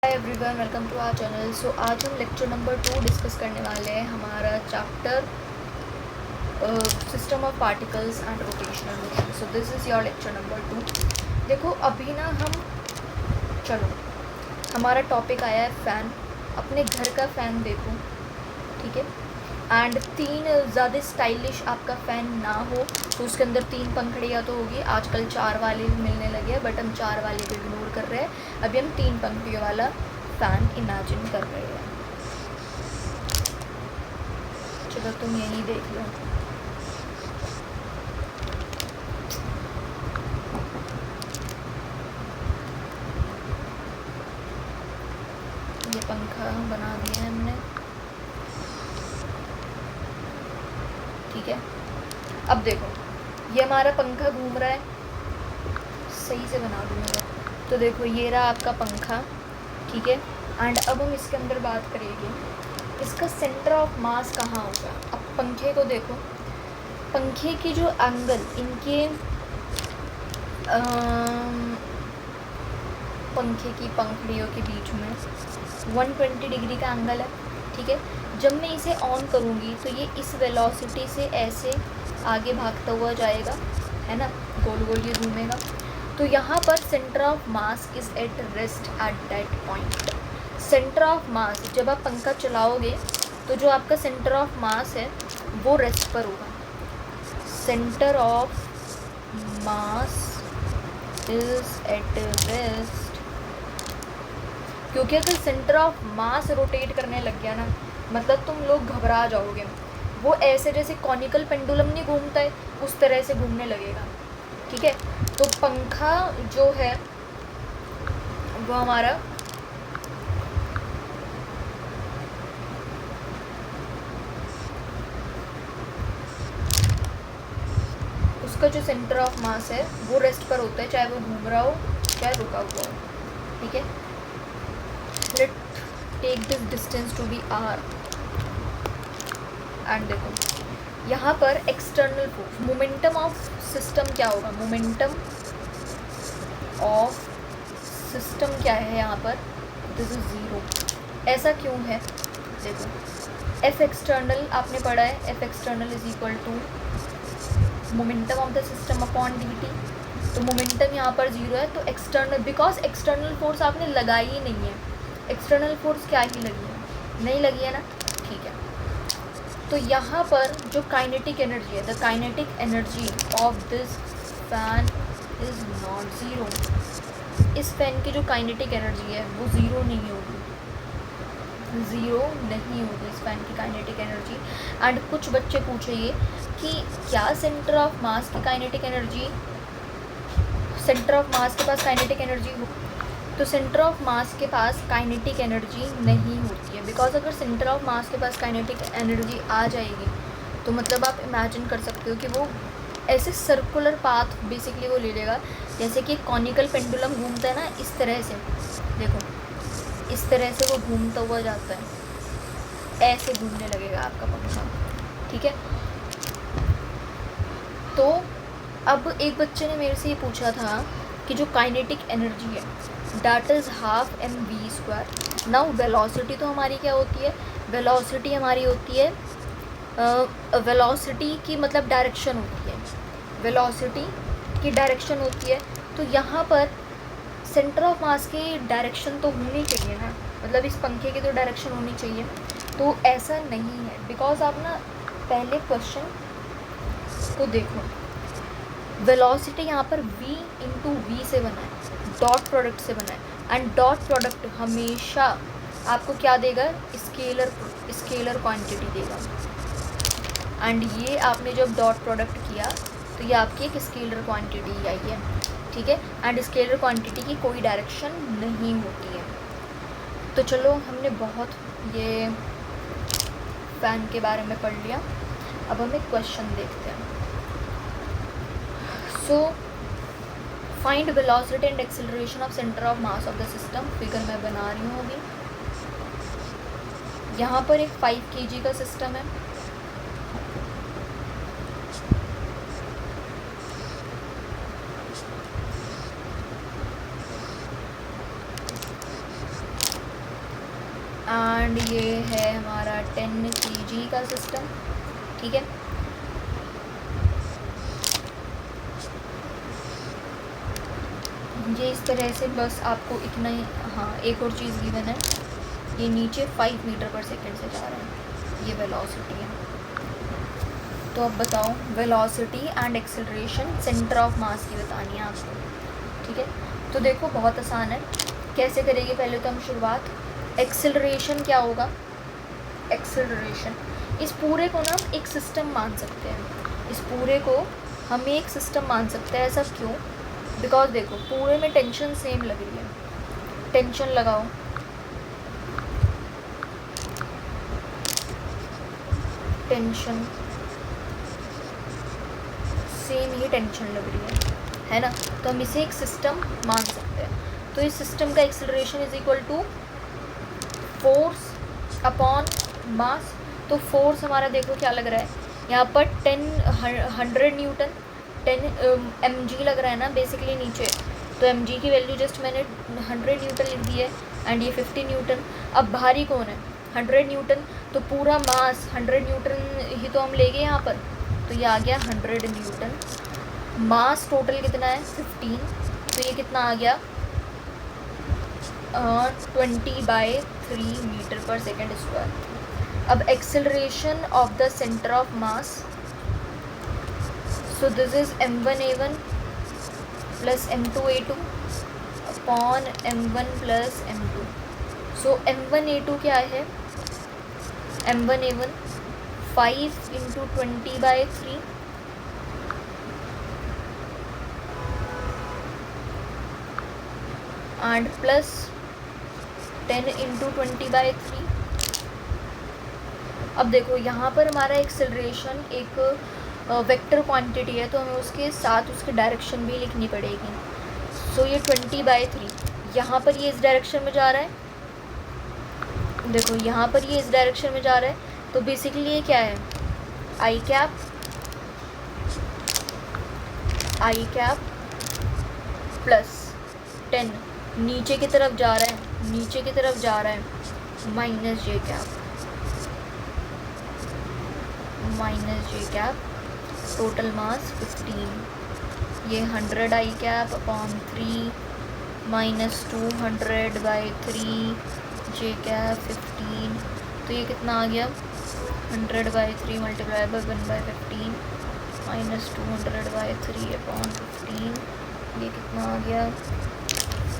Hi everyone, welcome to our channel. So आज हम lecture number 2 discuss करने वाले हैं। हमारा chapter system of particles and rotational motion. So this is your lecture number 2। देखो अभी ना चलो हमारा टॉपिक आया है फ़ैन। अपने घर का फ़ैन देखो, ठीक है। एंड 3 ज़्यादा स्टाइलिश आपका फ़ैन ना हो तो उसके अंदर 3 पंखड़ियाँ तो होगी। आजकल 4 वाले भी मिलने लगे हैं, बट हम 4 वाले को इग्नोर कर रहे हैं। अभी हम 3 पंखड़ियों वाला फ़ैन इमेजिन कर रहे हैं। चलो तुम यही देख लो। ये पंखा बना दिया है हमने, ठीक है। अब देखो ये हमारा पंखा घूम रहा है, सही से बना दूँगा। तो देखो ये रहा आपका पंखा, ठीक है। एंड अब हम इसके अंदर बात करेंगे इसका सेंटर ऑफ मास कहाँ होगा। अब पंखे को देखो, पंखे की जो एंगल इनके पंखे की पंखड़ियों के बीच में 120 डिग्री का एंगल है, ठीक है। जब मैं इसे ऑन करूँगी तो ये इस वेलोसिटी से ऐसे आगे भागता हुआ जाएगा, है ना, गोल गोल ये घूमेगा। तो यहाँ पर centre of mass is at rest at that point. Centre of मास, जब आप पंखा चलाओगे तो जो आपका सेंटर ऑफ मास है वो रेस्ट पर होगा। Centre of mass is at rest, क्योंकि अगर सेंटर ऑफ मास रोटेट करने लग गया ना, मतलब तुम लोग घबरा जाओगे। वो ऐसे जैसे कॉनिकल पेंडुलम नहीं घूमता है, उस तरह से घूमने लगेगा, ठीक है। तो पंखा जो है वो हमारा उसका जो सेंटर ऑफ मास है वो रेस्ट पर होता है, चाहे वो घूम रहा हो चाहे रुका हुआ हो, ठीक है। Let take this distance to be R. And देखो यहाँ पर external force, momentum of system क्या होगा, मोमेंटम ऑफ सिस्टम क्या है यहाँ पर, दिस इज 0। ऐसा क्यों है, देखो एफ एक्सटर्नल आपने पढ़ा है, F external is equal to momentum of the system upon d t. तो मोमेंटम यहाँ पर 0 है, तो एक्सटर्नल, बिकॉज एक्सटर्नल फोर्स आपने लगाई ही नहीं है। एक्सटर्नल फोर्स क्या ही लगी है, नहीं लगी है ना, ठीक है। तो यहाँ पर जो काइनेटिक एनर्जी है, the kinetic energy of this fan is not 0। इस फैन की जो काइनेटिक एनर्जी है वो 0 नहीं होगी, 0 नहीं होगी इस फैन की काइनेटिक एनर्जी। एंड कुछ बच्चे पूछेंगे कि क्या सेंटर ऑफ मास की काइनेटिक एनर्जी, सेंटर ऑफ मास के पास काइनेटिक एनर्जी हो, तो सेंटर ऑफ मास के पास काइनेटिक एनर्जी नहीं होती है। बिकॉज अगर सेंटर ऑफ मास के पास काइनेटिक एनर्जी आ जाएगी तो मतलब आप इमेजिन कर सकते हो कि वो ऐसे सर्कुलर पाथ बेसिकली वो ले लेगा, जैसे कि कॉनिकल पेंडुलम घूमता है ना, इस तरह से। देखो इस तरह से वो घूमता हुआ जाता है, ऐसे घूमने लगेगा आपका पंखा, ठीक है। तो अब एक बच्चे ने मेरे से ये पूछा था कि जो काइनेटिक एनर्जी है that is half m v square. Now velocity तो हमारी क्या होती है, वेलोसिटी हमारी होती है, वेलोसिटी की मतलब डायरेक्शन होती है, वेलोसिटी की डायरेक्शन होती है। तो यहाँ पर सेंटर ऑफ मास की डायरेक्शन तो होनी चाहिए ना, मतलब इस पंखे की तो डायरेक्शन होनी चाहिए। तो ऐसा नहीं है, बिकॉज आप ना पहले क्वेश्चन को देखो, वेलोसिटी यहाँ पर v इंटू वी से बना है, डॉट प्रोडक्ट से बना है। एंड डॉट प्रोडक्ट हमेशा आपको क्या देगा, स्केलर क्वांटिटी देगा। एंड ये आपने जब डॉट प्रोडक्ट किया तो ये आपकी एक स्केलर क्वांटिटी आई है, ठीक है। एंड स्केलर क्वांटिटी की कोई डायरेक्शन नहीं होती है। तो चलो हमने बहुत ये फैन के बारे में पढ़ लिया, अब हम एक क्वेश्चन देखते हैं। So find velocity and acceleration of centre of mass of the system. Figure मैं बना रही हूँ अभी। यहाँ पर एक 5 kg का सिस्टम है, एंड ये है हमारा 10 kg का सिस्टम, ठीक है। ये इस तरह से बस आपको इतना ही, हाँ एक और चीज़ गिवन है, ये नीचे 5 मीटर पर सेकेंड से जा रहा है, ये वेलोसिटी है। तो अब बताओ velocity and acceleration centre of मास की बतानी है आपको, ठीक है। तो देखो बहुत आसान है, कैसे करेंगे पहले तो हम शुरुआत। एक्सेलरेशन क्या होगा, एक्सेलरेशन, इस पूरे को ना हम एक सिस्टम मान सकते हैं, इस पूरे को हम एक सिस्टम मान सकते हैं। ऐसा क्यों, बिकॉज देखो पूरे में टेंशन सेम लग रही है, टेंशन लगाओ, टेंशन सेम ही टेंशन लग रही है ना, तो हम इसे एक सिस्टम मान सकते हैं। तो इस सिस्टम का acceleration is equal to force upon mass. तो फोर्स हमारा देखो क्या लग रहा है यहाँ पर 100 न्यूटन, 10 mg लग रहा है ना बेसिकली नीचे, तो mg की वैल्यू जस्ट मैंने 100 न्यूटन लिख दी है एंड ये 50 न्यूटन। अब भारी कौन है, 100 न्यूटन, तो पूरा मास 100 न्यूटन ही तो हम ले गए यहाँ पर, तो ये आ गया 100 न्यूटन। मास टोटल कितना है 15, तो ये कितना आ गया 20/3 मीटर पर सेकेंड स्क्वायर। अब acceleration of the centre of mass, so this is m1a1 plus m2a2 upon m1 plus m2। So m1a2 क्या है, m1a1 5 × 20/3 एंड प्लस 10 × 20/3। अब देखो यहाँ पर हमारा एक्सेलरेशन एक वेक्टर क्वांटिटी है, तो हमें उसके साथ उसकी डायरेक्शन भी लिखनी पड़ेगी। सो ये 20/3 यहाँ पर ये इस डायरेक्शन में जा रहा है, देखो यहाँ पर ये इस डायरेक्शन में जा रहा है, तो बेसिकली ये क्या है आई कैप प्लस 10 नीचे की तरफ जा रहा है, नीचे की तरफ जा रहा है माइनस जे कैप, टोटल मास 15, ये 100 आई कैप अपॉन 3 माइनस 200/3 जे कैप 15, तो ये कितना आ गया 100/3 मल्टीप्लाई बाय 1/15 माइनस 200/3 अपॉन 15, ये कितना आ गया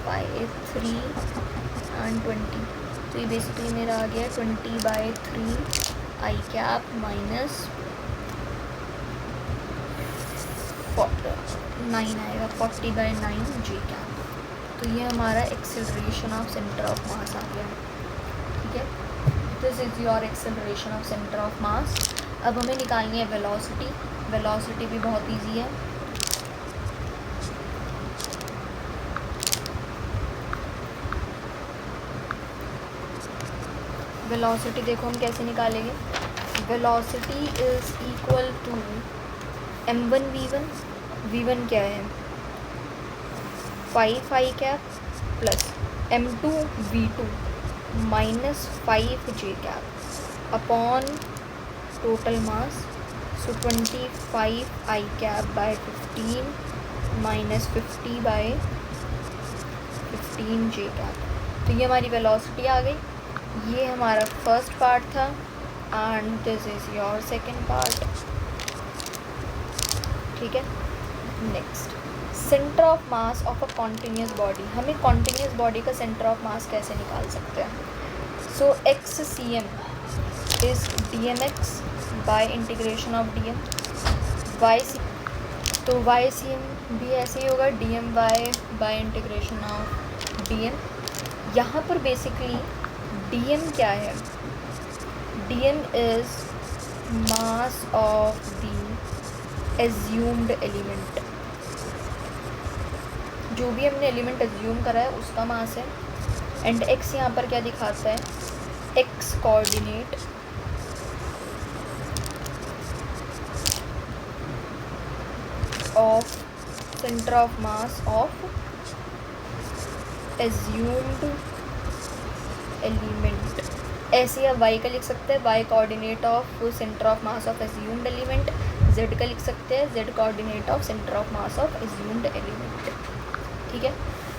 3 एंड 20, तो ये बेसिकली मेरा आ गया 20/3 आई कैप माइनस 9 आएगा 40/9 जी कैप। तो ये हमारा acceleration of centre of mass आ गया, ठीक है। This is your acceleration of centre of mass. अब हमें निकालनी है वेलोसिटी, वेलोसिटी भी बहुत इजी है। वेलोसिटी देखो हम कैसे निकालेंगे, velocity is equal to m1v1, v1 क्या है 5 i cap plus m2v2 minus 5 j cap upon total mass, so 25 i cap by 15 minus 50/15 j cap. तो ये हमारी वेलोसिटी आ गई, ये हमारा फर्स्ट पार्ट था and this is your second part, ठीक है। Next, centre of mass of a continuous body. हमें कॉन्टिन्यूस बॉडी का सेंटर ऑफ मास कैसे निकाल सकते हैं। So XCM is DMX by integration of DM, YC, तो YCM भी ऐसे ही होगा DMY bye integration of DM। यहाँ पर बेसिकली DM क्या है, DM is mass of the assumed element, जो भी हमने एलिमेंट एज्यूम करा है उसका मास है। एंड x यहाँ पर क्या दिखाता है, x coordinate of centre of mass of assumed element, ऐसे या वाई का लिख सकते हैं, y coordinate of centre of mass of assumed element. Z का लिख सकते हैं, z coordinate of centre of mass of assumed element. ठीक है,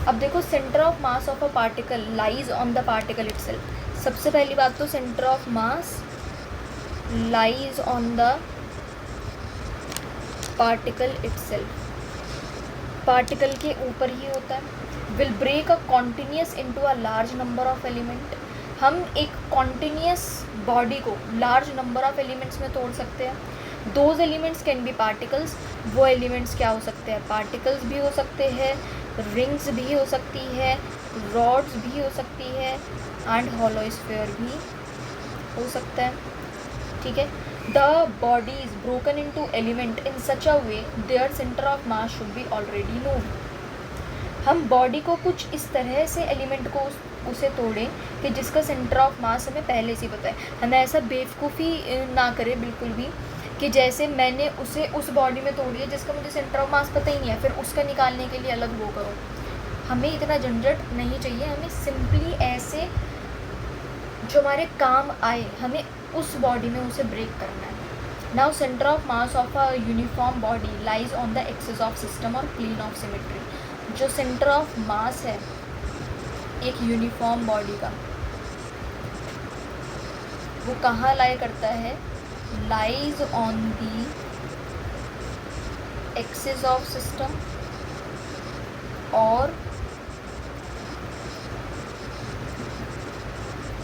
अब देखो centre of mass of a particle lies on the particle itself. सबसे पहली बात तो centre of mass lies on the particle itself, particle के ऊपर ही होता है। Will break a continuous into a large number of element. हम एक कॉन्टिन्यूस बॉडी को लार्ज नंबर ऑफ एलिमेंट्स में तोड़ सकते हैं। Those elements can be particles, वो एलिमेंट्स क्या हो सकते हैं, पार्टिकल्स भी हो सकते हैं, रिंग्स भी हो सकती है, रॉड्स भी हो सकती है, एंड हॉलो स्फीयर भी हो सकता है। ठीक है, the body is broken into element in such a way their centre of mass should be already known. हम बॉडी को कुछ इस तरह से एलिमेंट को उसे तोड़ें कि जिसका सेंटर ऑफ मास हमें पहले से पता है। हमें ऐसा बेवकूफ़ी ना करें बिल्कुल भी कि जैसे मैंने उसे उस बॉडी में तोड़ी है जिसका मुझे सेंटर ऑफ मास पता ही नहीं है, फिर उसका निकालने के लिए अलग वो करो। हमें इतना झंझट नहीं चाहिए, हमें सिंपली ऐसे जो हमारे काम आए हमें उस बॉडी में उसे ब्रेक करना है। Now centre of mass of a uniform body lies on the axis of system और प्लेन ऑफ सिमेट्री। जो सेंटर ऑफ मास है एक यूनिफॉर्म बॉडी का, वो कहाँ लाई करता है, lies on the axis of system और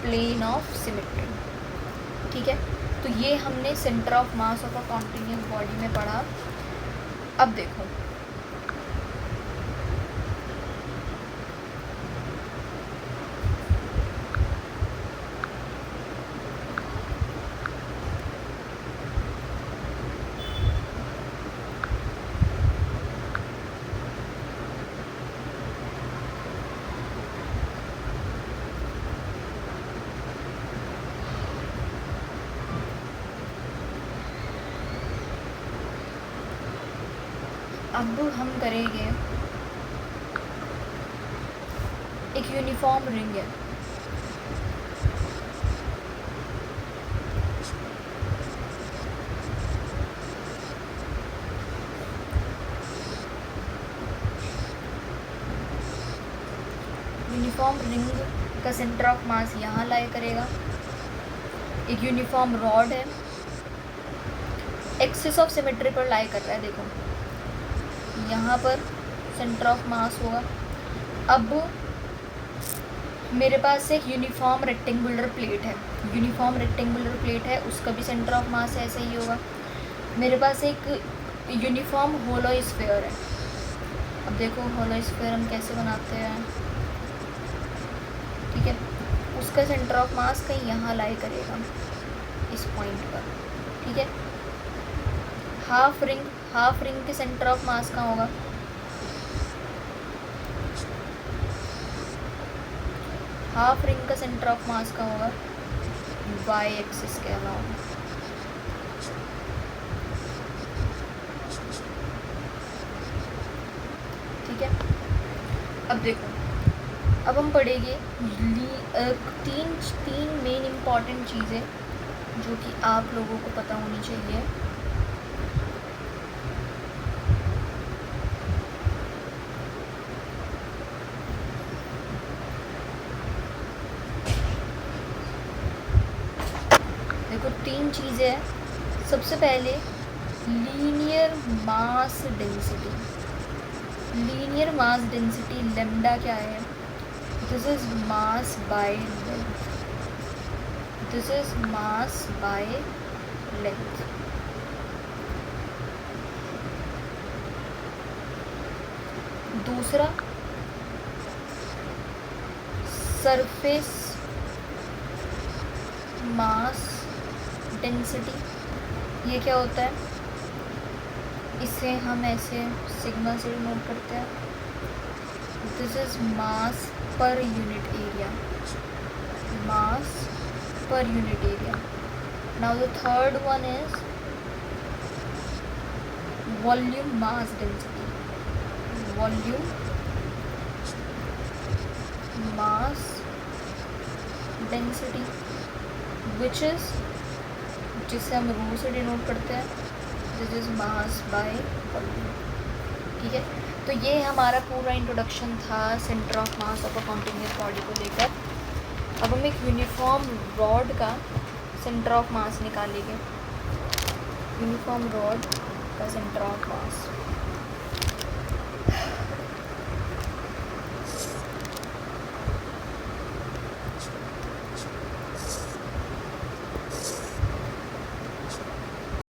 प्लेन ऑफ सिमेट्री। ठीक है, तो ये हमने centre of mass of a continuous body में पढ़ा। अब देखो अब हम करेंगे एक यूनिफॉर्म रिंग है, यूनिफॉर्म रिंग का सेंटर ऑफ मास यहाँ लाई करेगा। एक यूनिफॉर्म रॉड है, एक्सिस ऑफ सिमेट्री पर लाई कर रहा है। देखो यहाँ पर सेंटर ऑफ मास होगा। अब मेरे पास एक यूनिफॉर्म रेक्टेंगुलर प्लेट है, यूनिफॉर्म रेक्टेंगुलर प्लेट है, उसका भी सेंटर ऑफ मास ऐसे ही होगा। मेरे पास एक यूनिफॉर्म होलो स्फीयर है। अब देखो होलो स्फीयर हम कैसे बनाते हैं। ठीक है, उसका सेंटर ऑफ मास कहीं यहाँ लाई करेगा इस पॉइंट पर। ठीक है, हाफ रिंग के सेंटर ऑफ मास कहाँ होगा, हाफ रिंग का सेंटर ऑफ मास कहाँ होगा, वाई एक्सिस के अलावा। ठीक है, अब देखो अब हम पढ़ेंगे तीन मेन इम्पॉर्टेंट चीज़ें जो कि आप लोगों को पता होनी चाहिए। देखो तीन चीज़ें हैं। सबसे पहले linear mass density. Linear mass density lambda क्या है, this is mass by length, this is mass by length. दूसरा सरफेस मास डेंसिटी, ये क्या होता है, इसे हम ऐसे सिग्मा से नोट करते हैं। This is mass per unit area, mass per unit area. Now the third one is volume mass density, volume mass density. Which is, जिसे हम रू से डिनोट करते हैं, this is mass by volume. ठीक है, तो ये हमारा पूरा इंट्रोडक्शन था centre of mass of a continuous body को लेकर। अब हम एक यूनिफॉर्म रॉड का सेंटर ऑफ मास निकालेंगे। यूनिफॉर्म रॉड का सेंटर ऑफ मास